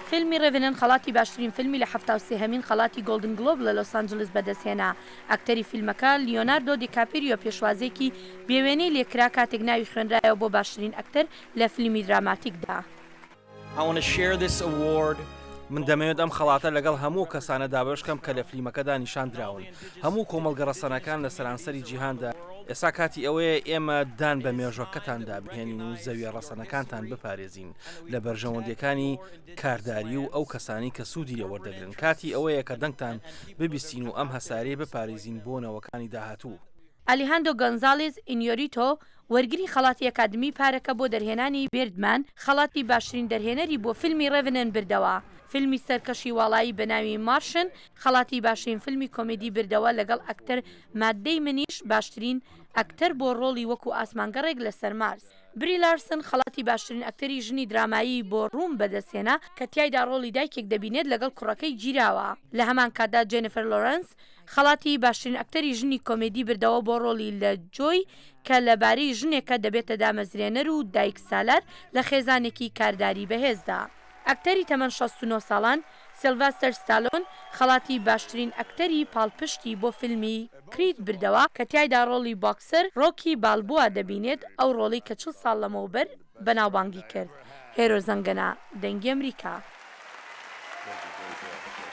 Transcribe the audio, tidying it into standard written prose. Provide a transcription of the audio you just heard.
فیلمی ڕێڤنن خەڵاتی باشترین فیلمی لە 73هەمین خەڵاتی گۆڵدن گلۆب لە لۆس ئانجلس بەدەستهێنا. ئەکتەری فیلمەکە لیۆناردۆ دیکاپریۆ پێشوازێکی بێوێنەی لێکرا کاتێک ناوی خوێنرایەوە بۆ باشترین ئەکتەر لە فیلمی دراماتیکدا. من دەمەوێت ئەم خەڵاتە لەگەڵ هەموو کەسانەدا بەشکەم کە لە فیلمەکەدا نیشان دراون، هەموو کۆمەڵگە ڕەسەنەکان لە سەرانسەری جیهاندا. ئێستا کاتی ئەوەیە ئێمە دان بە مێژوەکەتاندا بهێنین و زەویە ڕەسەنەکانتان بپارێزین لە بەرژەوەندەکانی کارداری و ئەو کەسانی کە سوودی لێوەردەگرن. کاتی ئەوەیە کە دەنگتان ببیستین و ئەم هەسارەیە بپارێزین بۆ نەوەکانی داهاتوو. ئەلیهاندۆ گۆنزالێز ئینیۆریتۆ وەرگری خەڵاتی ئەکادمی پارەکە بۆ دەرهێنانی بێردمان خەڵاتی باشترین دەرهێنەری بۆ فیلمی ڕێڤنن بردەوە. فیلمی سەرکەشی واڵایی بەناوی مارشن خەڵاتی باشترین فیلمی کۆمێدی بردەوە لەگەڵ ئەکتەر مات دەیمنیش باشترین ئەکتەر بۆ ڕۆڵی وەکو ئاسمانگەڕێک لەسەر مارس. بری لارسن خەڵاتی باشترین ئەکتەری ژنی درامایی بۆ ڕوون بەدەستهێنا کە تیایدا ڕۆڵی دایکێک دەبینێت لەگەڵ کوڕەکەی گیراوە. لە هەمان کاتدا جێنیفەر لۆرەنس خەڵاتی باشترین ئەکتەری ژنی کۆمێدی بردەوە بۆ ڕۆڵی لە جۆی کە لەبارەی ژنێکە دەبێتە دامەزرێنەر و دایک سالار لە خێزانێکی کارداری بەهێزدا. ئەکتەری تەمەن 69 ساڵان سیلڤەستەر ستالۆن خەڵاتی باشترین ئەکتەری پاڵپشتی بۆ فیلمی کریت بردەوە کە تیایدا ڕۆڵی بۆکسەر ڕۆکی بالبووە دەبینێت، ئەو ڕۆڵی کە 40 ساڵ لەمەوبەر بەناوبانگی کرد. هێرۆ زەنگەنە دەنگی ئەمریکا.